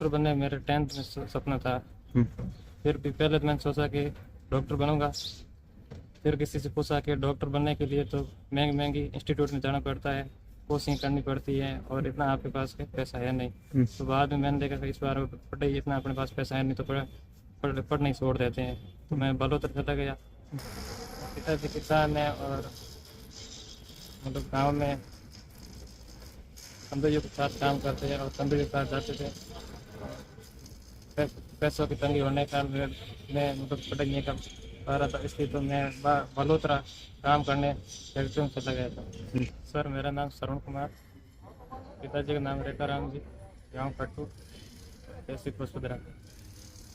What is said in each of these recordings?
Doctor बनने मेरे 10th में सपना था। फिर भी पहले तो मैंने सोचा कि डॉक्टर बनूंगा। फिर किसी से पूछा कि डॉक्टर बनने के लिए तो महंगी महंगी इंस्टीट्यूट में जाना पड़ता है, कोचिंग करनी पड़ती है और इतना आपके पास पैसा है नहीं। तो बाद में मैंने देखा कि इस बार पढ़ाई इतना अपने पास पैसा है नहीं, तो पढ़ना ही छोड़ देते हैं। तो मैं बलौतर चला गया। पिताजी किसान है और मतलब गाँव में तंदुरियों के साथ काम करते हैं और तंदुरी के साथ जाते थे। पैसों की तंगी होने का मैं मतलब पढ़ाई नहीं कर पा रहा था, इसलिए तो मैं बलोत्रा काम करने फैक्ट्री में चला गया था। सर मेरा नाम श्रवण कुमार, पिताजी का नाम रेखा राम जी, गाँव कट्टू, तहसील पुष्पदरा।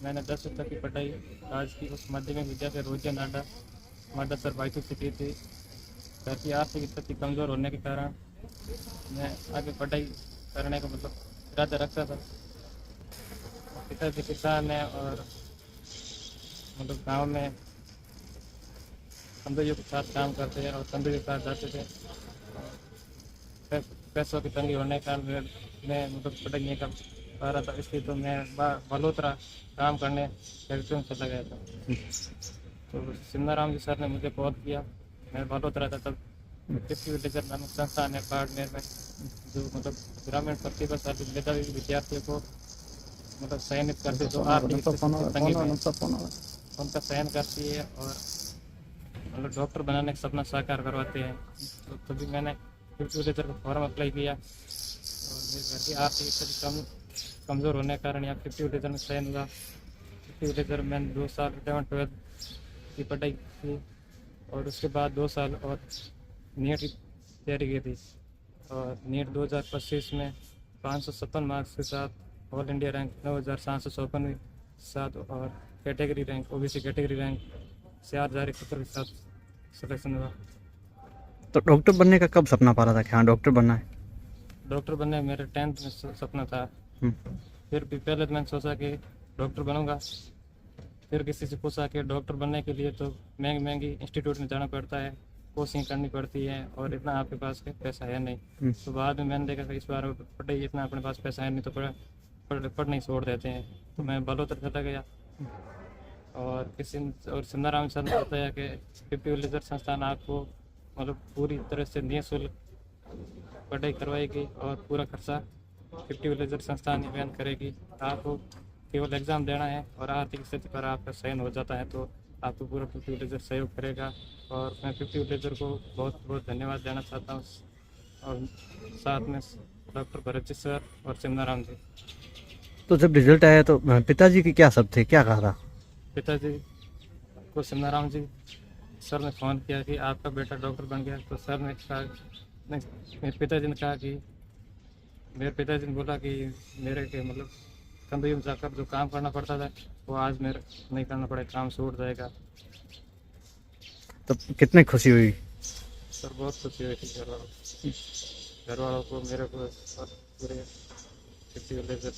मैंने 10वीं तक की पढ़ाई आज की उस माध्यमिक विद्यालय रोजिया नाडा सर बाईचू से की थी। घर की आर्थिक स्थिति कमज़ोर होने के कारण मैं आगे पढ़ाई करने का मतलब इरादा रखता था। पिताजी किसान है और मतलब गांव में तंदुरियों के साथ काम करते हैं और तंदुरी के साथ जाते थे। पैसों की तंगी होने के कारण मैं मतलब पढ़ाई नहीं कर पा रहा था, इसलिए तो मैं बलोत्रा काम करने फैक्ट्री में चला गया था। तो सिमनाराम जी सर ने मुझे कॉल किया, मैं बलोत्रा था तब। 50 विलेजर नामक संस्थान है बाड़मेर में, जो मतलब ग्रामीण प्रतिभाशाली मेधावी विद्यार्थियों को मतलब चयनित करती है, जो आर्थिक तंगी में उनका चयन करती है और मतलब डॉक्टर बनाने का सपना साकार करवाते हैं। तो तभी मैंने 50 विलेजर का फॉर्म अप्लाई किया और मेरे घर की आर्थिक स्थिति कमज़ोर होने के कारण यहाँ 50 विलेजर में चयन हुआ। 50 विलेजर मैंने 2 साल 11-12 की पढ़ाई की और उसके बाद 2 साल और नीट की तैयारी की थी। और नीट 2025 में 556 मार्क्स के साथ ऑल इंडिया रैंक 9754 साथ और category rank OBC category rank 4071 के साथ सिलेक्शन हुआ। तो डॉक्टर बनने का कब सपना पा रहा था कि हाँ डॉक्टर बनना है? डॉक्टर बनने मेरे 10th में सपना था। फिर भी पहले तो मैंने सोचा कि डॉक्टर बनूंगा। फिर किसी से पूछा कि डॉक्टर बनने के लिए तो महंगी महंगी इंस्टीट्यूट में जाना पड़ता है, कोचिंग करनी पड़ती है और इतना आपके पास पैसा है नहीं। तो बाद में मैंने देखा कि इस बार पढ़ाई इतना अपने पास पैसा है नहीं, तो पढ़ना ही छोड़ देते हैं। तो मैं बलौतर चला गया और सिमनाराम सर ने बताया कि 50 विलेजर संस्थान आपको मतलब पूरी तरह से निःशुल्क पढ़ाई करवाएगी और पूरा खर्चा 50 विलेजर संस्थान ही वहन करेगी। आपको केवल एग्ज़ाम देना है और आर्थिक स्थिति पर आपका चयन हो जाता है तो आपको पूरा 50 विलेजर सहयोग करेगा। और मैं 50 विलेजर को बहुत बहुत धन्यवाद देना चाहता हूँ और साथ में डॉक्टर भरत जी सर और सिमनाराम जी। तो जब रिजल्ट आया तो पिताजी की क्या सब थे, क्या कहा था? पिताजी को सिमनाराम जी सर ने फ़ोन किया कि आपका बेटा डॉक्टर बन गया। तो सर ने कहा नहीं, मेरे पिताजी ने बोला कि मेरे के मतलब तंदुरी में जाकर जो काम करना पड़ता था वो आज मेरे नहीं करना पड़े, काम छूट जाएगा। तो कितनी खुशी हुई? सर बहुत खुशी हुई थी घर वालों को, मेरे को और पूरे 50 विलेजर